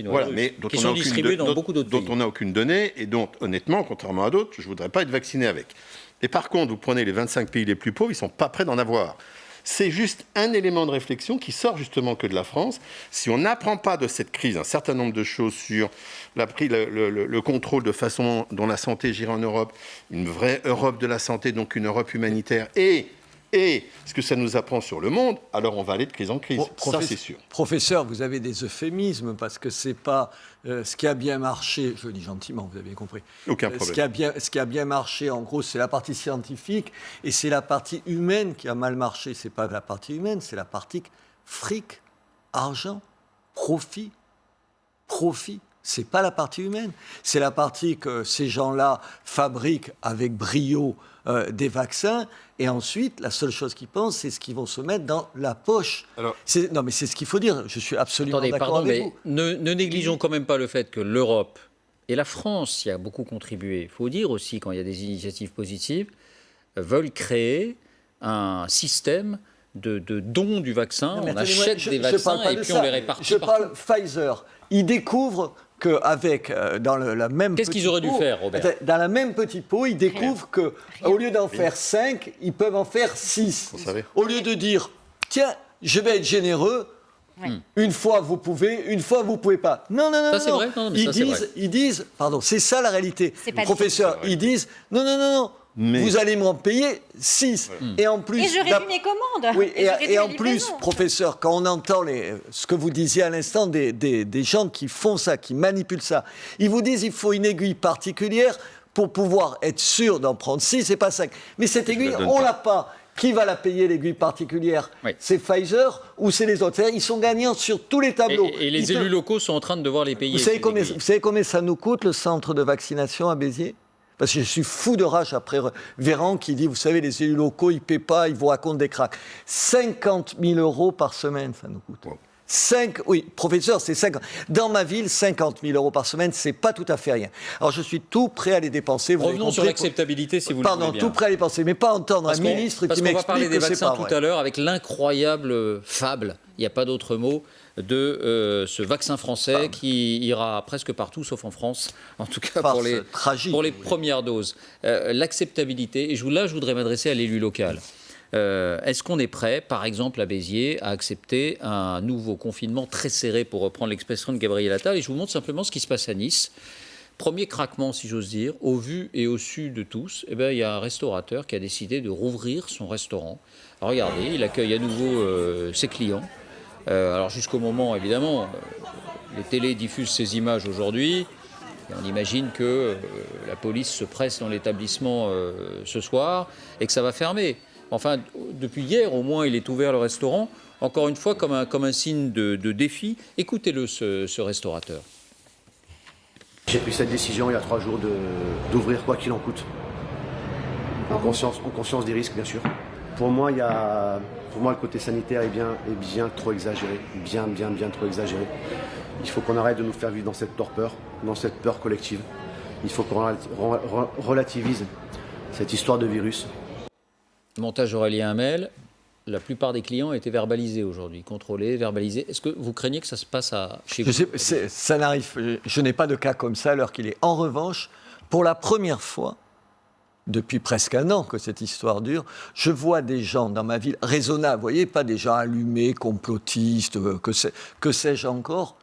Speaker 3: voilà, mais
Speaker 2: qui sont distribués dans beaucoup d'autres pays.
Speaker 3: Dont on n'a aucune donnée et dont, honnêtement, contrairement à d'autres, je ne voudrais pas être vacciné avec. Et par contre, vous prenez les 25 pays les plus pauvres, ils ne sont pas prêts d'en avoir. C'est juste un élément de réflexion qui sort justement que de la France. Si on n'apprend pas de cette crise un certain nombre de choses sur le contrôle de façon dont la santé gère en Europe, une vraie Europe de la santé, donc une Europe humanitaire, et ce que ça nous apprend sur le monde, alors on va aller de crise en crise. Ça, c'est sûr.
Speaker 4: Professeur, vous avez des euphémismes parce que c'est pas ce qui a bien marché, je le dis gentiment, vous avez bien compris.
Speaker 3: Aucun problème.
Speaker 4: Ce qui a bien marché, en gros, c'est la partie scientifique et c'est la partie humaine qui a mal marché. C'est pas la partie humaine, c'est la partie fric, argent, profit. C'est pas la partie humaine. C'est la partie que ces gens-là fabriquent avec brio des vaccins. Et ensuite, la seule chose qu'ils pensent, c'est ce qu'ils vont se mettre dans la poche. Non, mais c'est ce qu'il faut dire. Je suis absolument d'accord avec vous.
Speaker 2: Ne négligeons quand même pas le fait que l'Europe et la France y a beaucoup contribué. Il faut dire aussi, quand il y a des initiatives positives, veulent créer un système de don du vaccin. On achète des vaccins et puis on les répartit.
Speaker 4: Je parle Pfizer. Ils découvrent qu'avec, dans la même
Speaker 2: Qu'est-ce qu'ils auraient dû faire, Robert ?
Speaker 4: Dans la même petite pot, ils découvrent qu'au lieu d'en faire 5, ils peuvent en faire 6. Au lieu de dire, tiens, je vais être généreux, une fois vous pouvez, une fois vous pouvez pas. Non.
Speaker 2: Ça, c'est vrai ? Non, mais
Speaker 4: Ils disent, pardon, c'est ça la réalité. Professeur, ils disent, non.
Speaker 3: Mais...
Speaker 4: Vous allez m'en payer 6. Et en plus,
Speaker 7: et je réduis mes commandes.
Speaker 4: Oui, et en plus, professeur, quand on entend ce que vous disiez à l'instant des gens qui font ça, qui manipulent ça, ils vous disent qu'il faut une aiguille particulière pour pouvoir être sûr d'en prendre 6 et pas 5. Mais cette aiguille, on l'a pas. Qui va la payer, l'aiguille particulière ? C'est Pfizer ou c'est les autres ? Ils sont gagnants sur tous les tableaux.
Speaker 2: Et les élus locaux sont en train de devoir les payer.
Speaker 4: Vous savez combien ça nous coûte, le centre de vaccination à Béziers ? Parce que je suis fou de rage après Véran qui dit, vous savez, les élus locaux, ils ne paient pas, ils vous racontent des cracks. 50 000 € par semaine, ça nous coûte. Wow. Oui, professeur, c'est 50. Dans ma ville, 50 000 € par semaine, c'est pas tout à fait rien. Alors je suis tout prêt à les dépenser.
Speaker 2: Revenons sur l'acceptabilité, si vous le voulez bien.
Speaker 4: Pardon, tout prêt à les dépenser, mais pas entendre un ministre qui m'explique que c'est pas vrai. Parce qu'on va parler des vaccins
Speaker 2: tout à l'heure avec l'incroyable fable, il n'y a pas d'autre mot, de ce vaccin français qui ira presque partout, sauf en France, en tout cas pour les premières doses. L'acceptabilité, et là je voudrais m'adresser à l'élu local. Est-ce qu'on est prêt, par exemple à Béziers, à accepter un nouveau confinement très serré, pour reprendre l'expression de Gabriel Attal ? Et je vous montre simplement ce qui se passe à Nice. Premier craquement, si j'ose dire, au vu et au su de tous, il y a un restaurateur qui a décidé de rouvrir son restaurant. Alors regardez, il accueille à nouveau ses clients. Alors jusqu'au moment, évidemment, les télés diffusent ces images aujourd'hui. Et on imagine que la police se presse dans l'établissement ce soir et que ça va fermer. Enfin, depuis hier, au moins, il est ouvert le restaurant. Encore une fois, comme un signe de défi. Écoutez-le, ce restaurateur.
Speaker 9: J'ai pris cette décision il y a 3 jours d'ouvrir quoi qu'il en coûte. En conscience des risques, bien sûr. Pour moi, le côté sanitaire est bien trop exagéré. Bien trop exagéré. Il faut qu'on arrête de nous faire vivre dans cette torpeur, dans cette peur collective. Il faut qu'on relativise cette histoire de virus.
Speaker 2: Montage Aurélien Hamel, la plupart des clients étaient verbalisés aujourd'hui, contrôlés, verbalisés. Est-ce que vous craignez que ça se passe chez vous ?
Speaker 4: Ça n'arrive. Je n'ai pas de cas comme ça à l'heure qu'il est. En revanche, pour la première fois, depuis presque un an que cette histoire dure, je vois des gens dans ma ville raisonnables, vous voyez, pas des gens allumés, complotistes, que sais-je encore,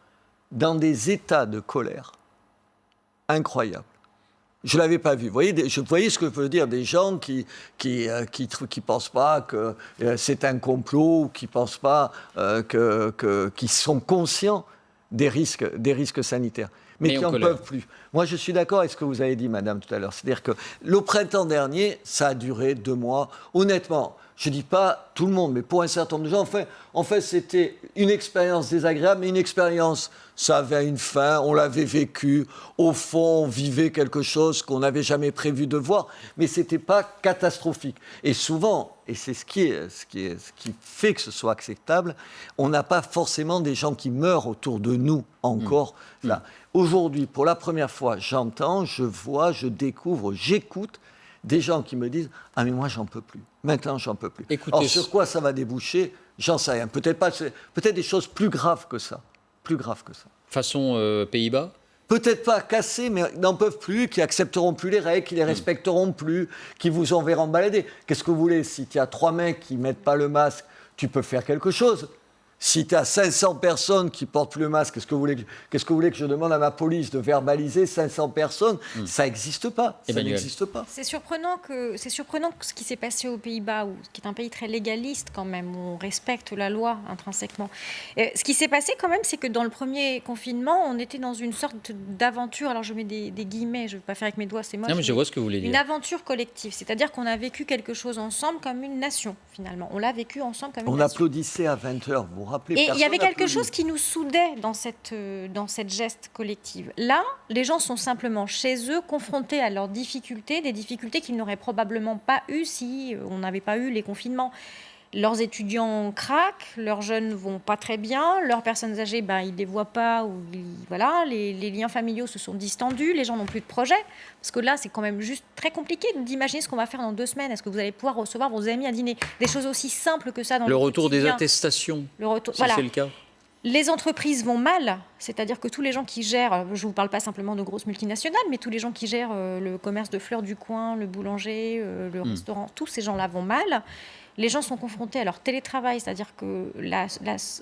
Speaker 4: dans des états de colère incroyables. Je ne l'avais pas vu. Vous voyez ce que je veux dire, des gens qui pensent pas que c'est un complot, ou qui pensent pas qui sont conscients des risques sanitaires, mais qui n'en peuvent plus. Moi, je suis d'accord avec ce que vous avez dit, madame, tout à l'heure. C'est-à-dire que le printemps dernier, ça a duré 2 mois. Honnêtement, je ne dis pas tout le monde, mais pour un certain nombre de gens, en fait, c'était une expérience désagréable, mais une expérience, ça avait une fin, on l'avait vécu. Au fond, on vivait quelque chose qu'on n'avait jamais prévu de voir, mais ce n'était pas catastrophique. Et souvent, et c'est ce qui fait que ce soit acceptable, on n'a pas forcément des gens qui meurent autour de nous encore là. Aujourd'hui, pour la première fois, j'entends, je vois, je découvre, j'écoute des gens qui me disent « Ah mais moi, j'en peux plus. Maintenant, j'en peux plus. » Alors, sur quoi ça va déboucher ? J'en sais rien. Peut-être des choses plus graves que ça. Plus graves que ça.
Speaker 2: Façon Pays-Bas ?
Speaker 4: peut-être pas cassés, mais n'en peuvent plus, qui accepteront plus les règles, qui les respecteront plus, qui vous enverront balader. Qu'est-ce que vous voulez? Si tu as 3 mecs qui mettent pas le masque, tu peux faire quelque chose. Si tu as 500 personnes qui portent plus le masque, qu'est-ce que vous voulez que je demande à ma police de verbaliser 500 personnes? Ça n'existe pas.
Speaker 2: Emmanuel.
Speaker 4: Ça n'existe pas.
Speaker 7: C'est surprenant ce qui s'est passé aux Pays-Bas, qui est un pays très légaliste quand même, où on respecte la loi intrinsèquement. Ce qui s'est passé quand même, c'est que dans le premier confinement, on était dans une sorte d'aventure. Alors je mets des guillemets, je ne vais pas faire avec mes doigts, c'est moche.
Speaker 2: Non, mais je vois ce que vous voulez dire.
Speaker 7: Une aventure collective, c'est-à-dire qu'on a vécu quelque chose ensemble comme une nation, finalement. On l'a vécu ensemble comme une
Speaker 4: On
Speaker 7: nation.
Speaker 4: applaudissait à 20h, vous vous rappelez?
Speaker 7: Et il y avait quelque
Speaker 4: Personne
Speaker 7: chose qui nous soudait dans cette geste collective. Là, les gens sont simplement chez eux, confrontés à leurs difficultés, des difficultés qu'ils n'auraient probablement pas eues si on n'avait pas eu les confinements. Leurs étudiants craquent, leurs jeunes vont pas très bien, leurs personnes âgées, ils ne les voient pas, ou voilà, les liens familiaux se sont distendus, les gens n'ont plus de projet. Parce que là, c'est quand même juste très compliqué d'imaginer ce qu'on va faire dans 2 semaines. Est-ce que vous allez pouvoir recevoir vos amis à dîner? Des choses aussi simples que ça dans
Speaker 2: Le retour des
Speaker 7: quotidien.
Speaker 2: attestations,
Speaker 7: Le retour,
Speaker 2: si
Speaker 7: voilà.
Speaker 2: c'est le cas.
Speaker 7: Les entreprises vont mal, c'est-à-dire que tous les gens qui gèrent, je ne vous parle pas simplement de grosses multinationales, mais tous les gens qui gèrent le commerce de fleurs du coin, le boulanger, le restaurant, tous ces gens-là vont mal. Les gens sont confrontés à leur télétravail, c'est-à-dire que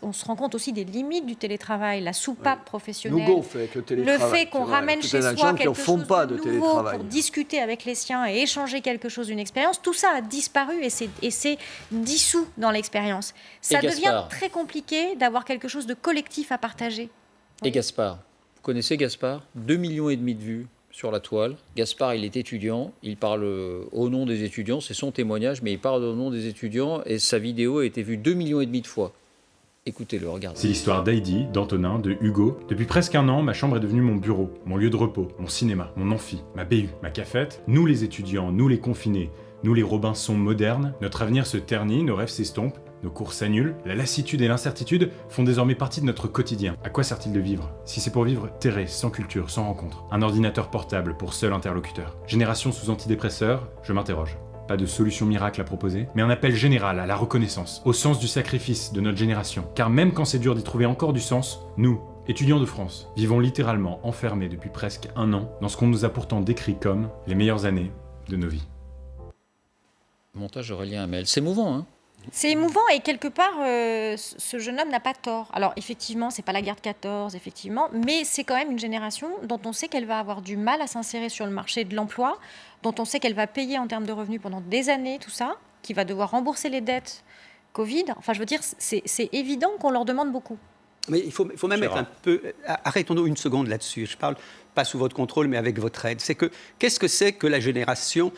Speaker 7: on se rend compte aussi des limites du télétravail, la soupape professionnelle.
Speaker 4: Nous fait avec le télétravail.
Speaker 7: Le fait qu'on ramène chez soi quelque chose de nouveau pour discuter avec les siens et échanger quelque chose d'une expérience, tout ça a disparu et c'est dissous dans l'expérience. Ça devient très compliqué d'avoir quelque chose de collectif à partager.
Speaker 2: Et Gaspard, vous connaissez Gaspard? 2,5 millions de vues sur la toile. Gaspard, il est étudiant, il parle au nom des étudiants, c'est son témoignage, mais il parle au nom des étudiants et sa vidéo a été vue 2,5 millions de fois. Écoutez-le, regardez.
Speaker 10: C'est l'histoire d'Heidi, d'Antonin, de Hugo. Depuis presque 1 an, ma chambre est devenue mon bureau, mon lieu de repos, mon cinéma, mon amphi, ma BU, ma cafette. Nous les étudiants, nous les confinés, nous les Robinson modernes, notre avenir se ternit, nos rêves s'estompent, nos cours s'annulent, la lassitude et l'incertitude font désormais partie de notre quotidien. À quoi sert-il de vivre? Si c'est pour vivre terré, sans culture, sans rencontre. Un ordinateur portable pour seul interlocuteur. Génération sous antidépresseurs, je m'interroge. Pas de solution miracle à proposer, mais un appel général à la reconnaissance, au sens du sacrifice de notre génération. Car même quand c'est dur d'y trouver encore du sens, nous, étudiants de France, vivons littéralement enfermés depuis presque 1 an dans ce qu'on nous a pourtant décrit comme les meilleures années de nos vies.
Speaker 2: Montage Aurélien Hamel. C'est émouvant, hein?
Speaker 7: C'est émouvant et quelque part, ce jeune homme n'a pas tort. Alors effectivement, c'est pas la guerre de 14, effectivement, mais c'est quand même une génération dont on sait qu'elle va avoir du mal à s'insérer sur le marché de l'emploi, dont on sait qu'elle va payer en termes de revenus pendant des années, tout ça, qui va devoir rembourser les dettes Covid. Enfin, je veux dire, c'est évident qu'on leur demande beaucoup.
Speaker 6: Mais il faut même être un peu... Arrêtons-nous une seconde là-dessus. Je parle pas sous votre contrôle, mais avec votre aide. Qu'est-ce que c'est que la génération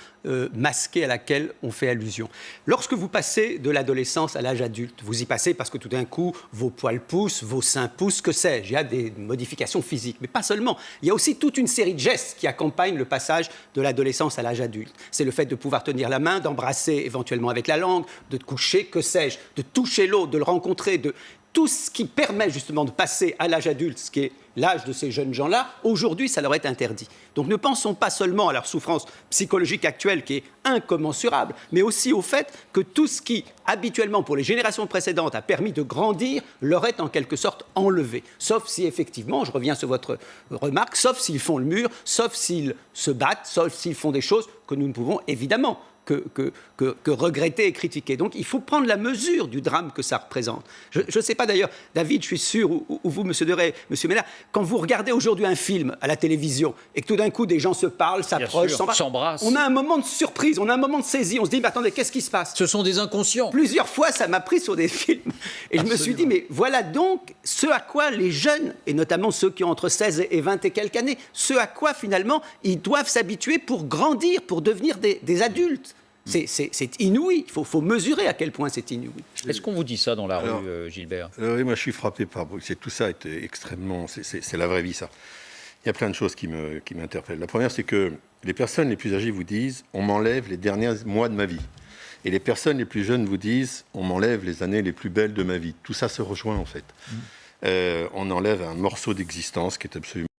Speaker 6: masquée à laquelle on fait allusion? Lorsque vous passez de l'adolescence à l'âge adulte, vous y passez parce que tout d'un coup, vos poils poussent, vos seins poussent, que sais-je, il y a des modifications physiques. Mais pas seulement. Il y a aussi toute une série de gestes qui accompagnent le passage de l'adolescence à l'âge adulte. C'est le fait de pouvoir tenir la main, d'embrasser éventuellement avec la langue, de coucher, que sais-je, de toucher l'autre, de le rencontrer, de... Tout ce qui permet justement de passer à l'âge adulte, ce qui est l'âge de ces jeunes gens-là, aujourd'hui, ça leur est interdit. Donc ne pensons pas seulement à leur souffrance psychologique actuelle qui est incommensurable, mais aussi au fait que tout ce qui, habituellement, pour les générations précédentes, a permis de grandir, leur est en quelque sorte enlevé. Sauf si, effectivement, je reviens sur votre remarque, sauf s'ils font le mur, sauf s'ils se battent, sauf s'ils font des choses que nous ne pouvons évidemment que regretter et critiquer. Donc il faut prendre la mesure du drame que ça représente. Je ne sais pas d'ailleurs, David, je suis sûr, ou vous, M. Deray, M. Ménard, quand vous regardez aujourd'hui un film à la télévision et que tout d'un coup des gens se parlent, s'approchent,
Speaker 2: s'embrassent,
Speaker 6: on a un moment de surprise, on a un moment de saisie, on se dit, mais attendez, qu'est-ce qui se passe?
Speaker 2: Ce sont des inconscients.
Speaker 6: Plusieurs fois, ça m'a pris sur des films. Et je me suis dit, mais voilà donc ce à quoi les jeunes, et notamment ceux qui ont entre 16 et 20 et quelques années, ce à quoi finalement ils doivent s'habituer pour grandir, pour devenir des adultes. C'est inouï. Il faut mesurer à quel point c'est inouï.
Speaker 2: Est-ce qu'on vous dit ça dans la rue, Gilbert?
Speaker 3: Oui, moi je suis frappé par... Tout ça est extrêmement... C'est la vraie vie, ça. Il y a plein de choses qui m'interpellent. La première, c'est que les personnes les plus âgées vous disent « on m'enlève les derniers mois de ma vie ». Et les personnes les plus jeunes vous disent « on m'enlève les années les plus belles de ma vie ». Tout ça se rejoint, en fait. On enlève un morceau d'existence qui est absolument